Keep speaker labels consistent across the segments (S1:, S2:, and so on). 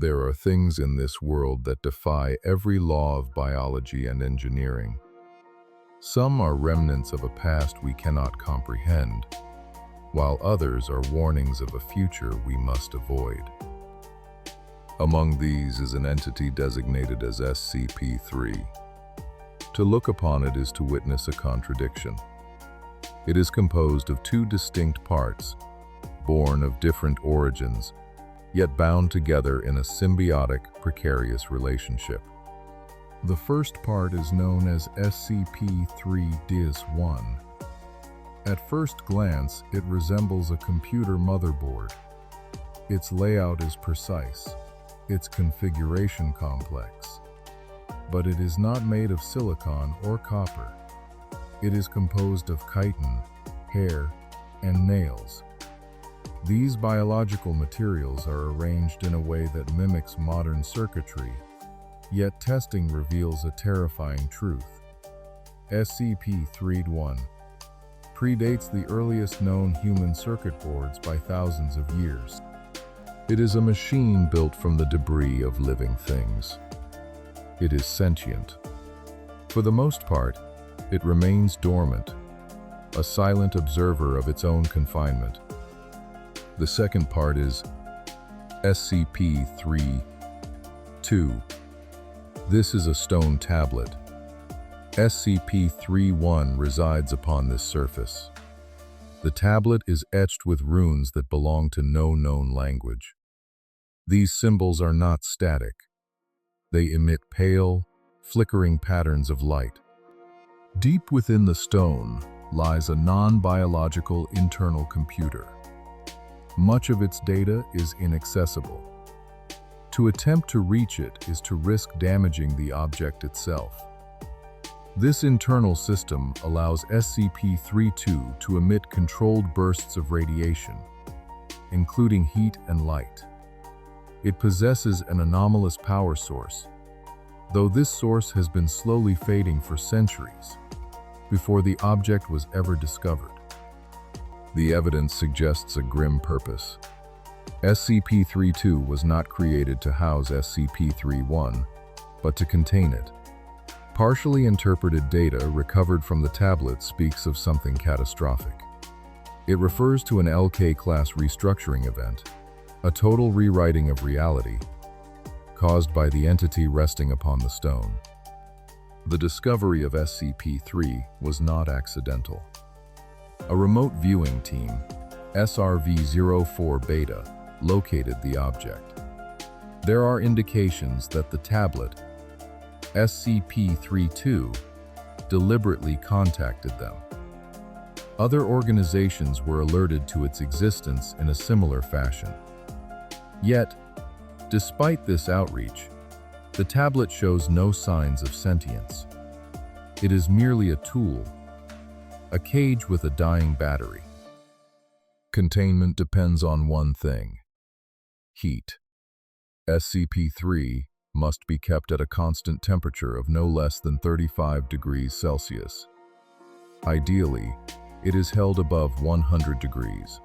S1: There are things in this world that defy every law of biology and engineering. Some are remnants of a past we cannot comprehend, while others are warnings of a future we must avoid. Among these is an entity designated as SCP-003. To look upon it is to witness a contradiction. It is composed of two distinct parts, born of different origins, yet bound together in a symbiotic, precarious relationship. The first part is known as SCP-3-1. At first glance, it resembles a computer motherboard. Its layout is precise, its configuration complex. But it is not made of silicon or copper. It is composed of chitin, hair, and nails. These biological materials are arranged in a way that mimics modern circuitry, yet testing reveals a terrifying truth. SCP-3-1 predates the earliest known human circuit boards by thousands of years. It is a machine built from the debris of living things. It is sentient. For the most part, it remains dormant, a silent observer of its own confinement. The second part is SCP-3-2. This is a stone tablet. SCP-3-1 resides upon this surface. The tablet is etched with runes that belong to no known language. These symbols are not static. They emit pale, flickering patterns of light. Deep within the stone lies a non-biological internal computer. Much of its data is inaccessible. To attempt to reach it is to risk damaging the object itself. This internal system allows SCP-3-2 to emit controlled bursts of radiation, including heat and light. It possesses an anomalous power source, though this source has been slowly fading for centuries, before the object was ever discovered. The evidence suggests a grim purpose. SCP-3-2 was not created to house SCP-3-1, but to contain it. Partially interpreted data recovered from the tablet speaks of something catastrophic. It refers to an LK-class restructuring event, a total rewriting of reality, caused by the entity resting upon the stone. The discovery of SCP-3 was not accidental. A remote viewing team, SRV-04 Beta, located the object. There are indications that the tablet, SCP-3-2, deliberately contacted them. Other organizations were alerted to its existence in a similar fashion. Yet, despite this outreach, the tablet shows no signs of sentience. It is merely a tool, a cage with a dying battery. Containment depends on one thing: heat. SCP-3 must be kept at a constant temperature of no less than 35 degrees Celsius. Ideally, it is held above 100 degrees.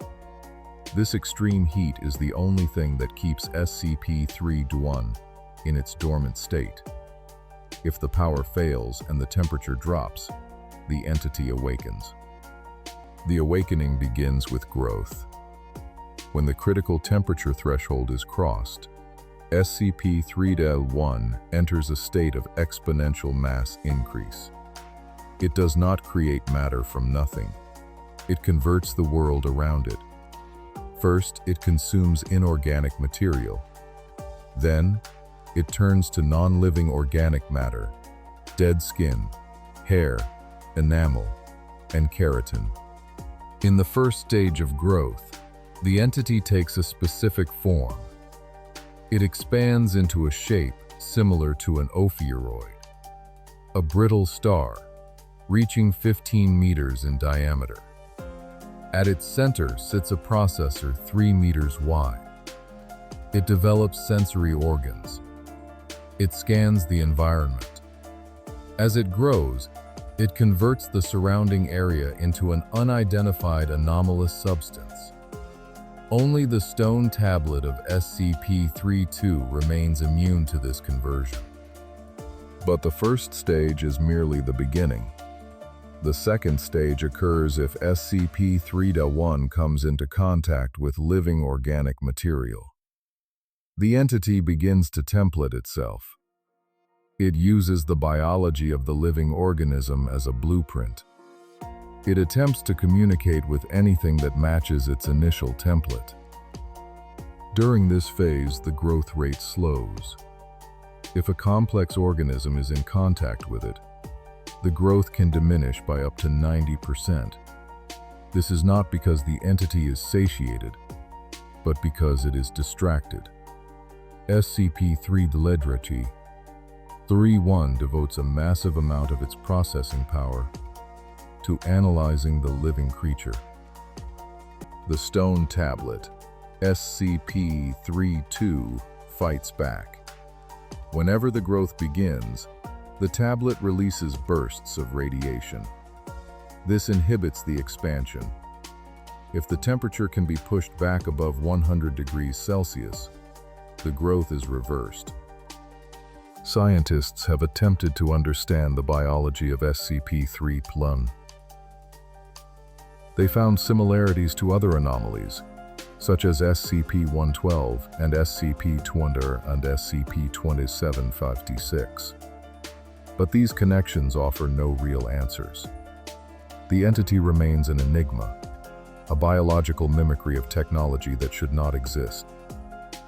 S1: This extreme heat is the only thing that keeps SCP-3-1 in its dormant state. If the power fails and the temperature drops, the entity awakens. The awakening begins with growth. When the critical temperature threshold is crossed, SCP-3-1 enters a state of exponential mass increase. It does not create matter from nothing. It converts the world around it. First, it consumes inorganic material. Then, it turns to non-living organic matter, dead skin, hair, enamel, and keratin. In the first stage of growth, the entity takes a specific form. It expands into a shape similar to an ophiuroid, a brittle star, reaching 15 meters in diameter. At its center sits a processor 3 meters wide. It develops sensory organs. It scans the environment. As it grows, it converts the surrounding area into an unidentified anomalous substance. Only the stone tablet of SCP-003 remains immune to this conversion. But the first stage is merely the beginning. The second stage occurs if SCP-003 comes into contact with living organic material. The entity begins to template itself. It uses the biology of the living organism as a blueprint. It attempts to communicate with anything that matches its initial template. During this phase, the growth rate slows. If a complex organism is in contact with it, the growth can diminish by up to 90%. This is not because the entity is satiated, but because it is distracted. SCP-003 devotes a massive amount of its processing power to analyzing the living creature. The stone tablet, SCP-003, fights back. Whenever the growth begins, the tablet releases bursts of radiation. This inhibits the expansion. If the temperature can be pushed back above 100 degrees Celsius, the growth is reversed. Scientists have attempted to understand the biology of SCP-003. They found similarities to other anomalies, such as SCP-112 and SCP-200 and SCP-2756. But these connections offer no real answers. The entity remains an enigma, a biological mimicry of technology that should not exist.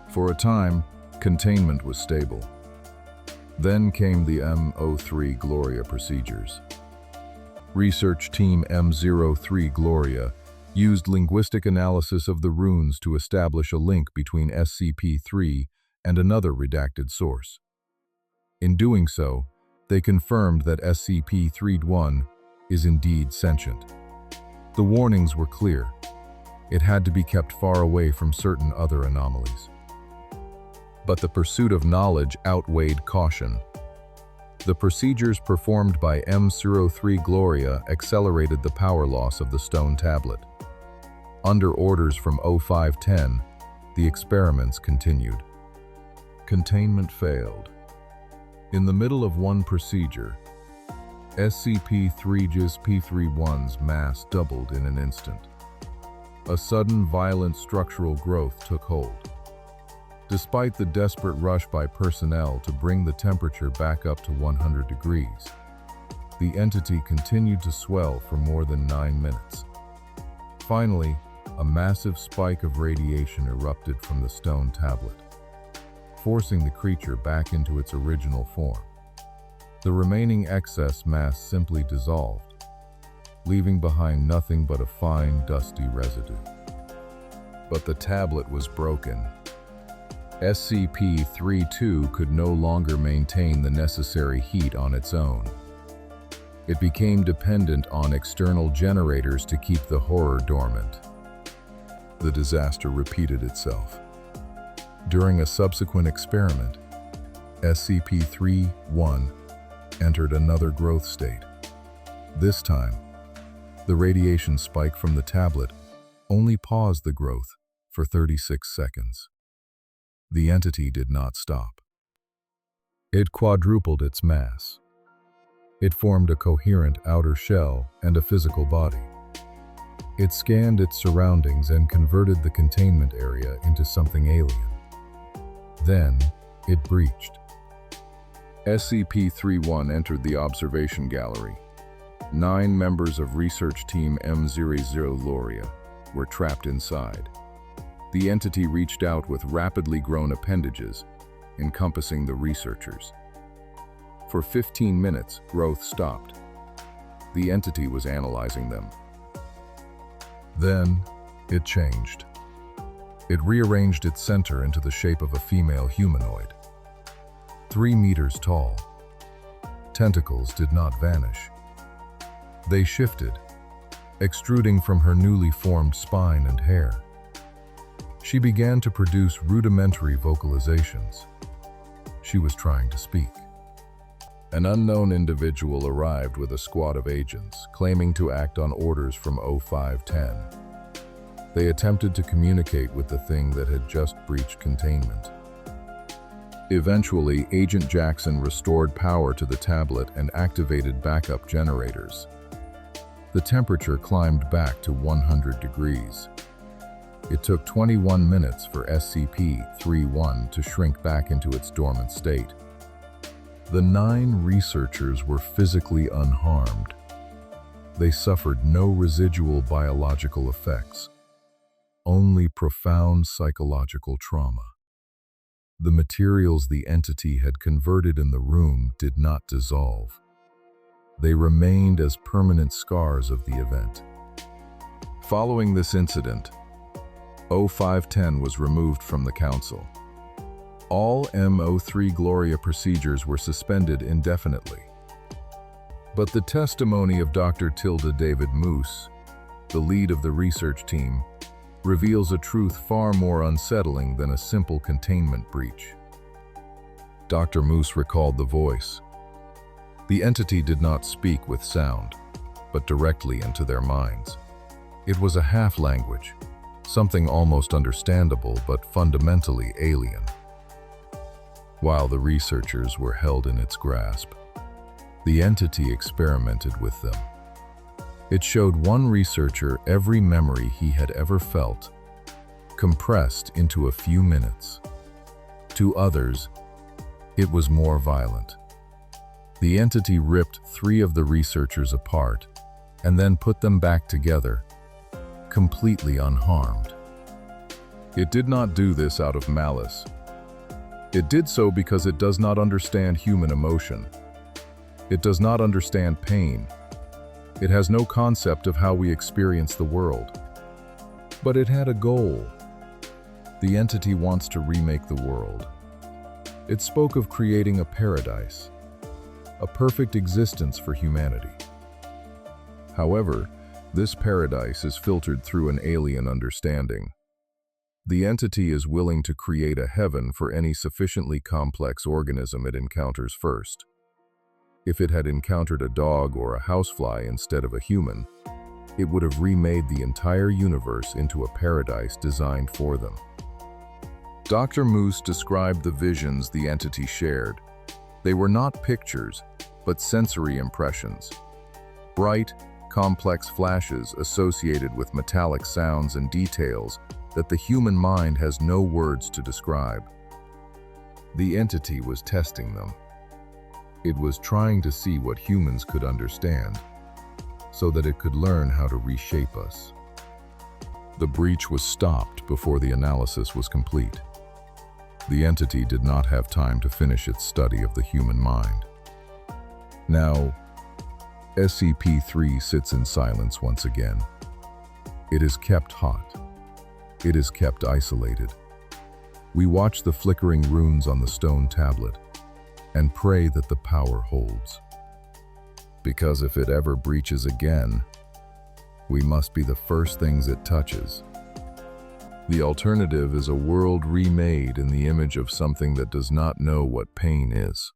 S1: For a time, containment was stable. Then came the M03 Gloria procedures. Research Team M03 Gloria used linguistic analysis of the runes to establish a link between SCP-003 and another redacted source. In doing so, they confirmed that SCP-003 is indeed sentient. The warnings were clear. It had to be kept far away from certain other anomalies. But the pursuit of knowledge outweighed caution. The procedures performed by M03 Gloria accelerated the power loss of the stone tablet. Under orders from O510, the experiments continued. Containment failed. In the middle of one procedure, SCP-003's mass doubled in an instant. A sudden violent structural growth took hold. Despite the desperate rush by personnel to bring the temperature back up to 100 degrees, the entity continued to swell for more than 9 minutes. Finally, a massive spike of radiation erupted from the stone tablet, forcing the creature back into its original form. The remaining excess mass simply dissolved, leaving behind nothing but a fine, dusty residue. But the tablet was broken. SCP-003 could no longer maintain the necessary heat on its own. It became dependent on external generators to keep the horror dormant. The disaster repeated itself. During a subsequent experiment, SCP-003 entered another growth state. This time, the radiation spike from the tablet only paused the growth for 36 seconds. The entity did not stop. It quadrupled its mass. It formed a coherent outer shell and a physical body. It scanned its surroundings and converted the containment area into something alien. Then, it breached. SCP-003 entered the observation gallery. 9 members of Research Team M03 Gloria were trapped inside. The entity reached out with rapidly grown appendages, encompassing the researchers. For 15 minutes, growth stopped. The entity was analyzing them. Then, it changed. It rearranged its center into the shape of a female humanoid. 3 meters tall. Tentacles did not vanish. They shifted, extruding from her newly formed spine and hair. She began to produce rudimentary vocalizations. She was trying to speak. An unknown individual arrived with a squad of agents, claiming to act on orders from O510. They attempted to communicate with the thing that had just breached containment. Eventually, Agent Jackson restored power to the tablet and activated backup generators. The temperature climbed back to 100 degrees. It took 21 minutes for SCP-003 to shrink back into its dormant state. The 9 researchers were physically unharmed. They suffered no residual biological effects, only profound psychological trauma. The materials the entity had converted in the room did not dissolve. They remained as permanent scars of the event. Following this incident, 0510 was removed from the Council. All M03 Gloria procedures were suspended indefinitely. But the testimony of Dr. Tilda David Moose, the lead of the research team, reveals a truth far more unsettling than a simple containment breach. Dr. Moose recalled the voice. The entity did not speak with sound, but directly into their minds. It was a half-language, something almost understandable but fundamentally alien. While the researchers were held in its grasp, the entity experimented with them. It showed one researcher every memory he had ever felt, compressed into a few minutes. To others, it was more violent. The entity ripped 3 of the researchers apart and then put them back together, completely unharmed. It did not do this out of malice. It did so because it does not understand human emotion. It does not understand pain. It has no concept of how we experience the world. But it had a goal. The entity wants to remake the world. It spoke of creating a paradise, a perfect existence for humanity. However, this paradise is filtered through an alien understanding. The entity is willing to create a heaven for any sufficiently complex organism it encounters first. If it had encountered a dog or a housefly instead of a human, it would have remade the entire universe into a paradise designed for them. Dr. Moose described the visions the entity shared. They were not pictures, but sensory impressions. Bright, complex flashes associated with metallic sounds and details that the human mind has no words to describe. The entity was testing them. It was trying to see what humans could understand, so that it could learn how to reshape us. The breach was stopped before the analysis was complete. The entity did not have time to finish its study of the human mind. Now, SCP-003 sits in silence once again. It is kept hot. It is kept isolated. We watch the flickering runes on the stone tablet and pray that the power holds. Because if it ever breaches again, we must be the first things it touches. The alternative is a world remade in the image of something that does not know what pain is.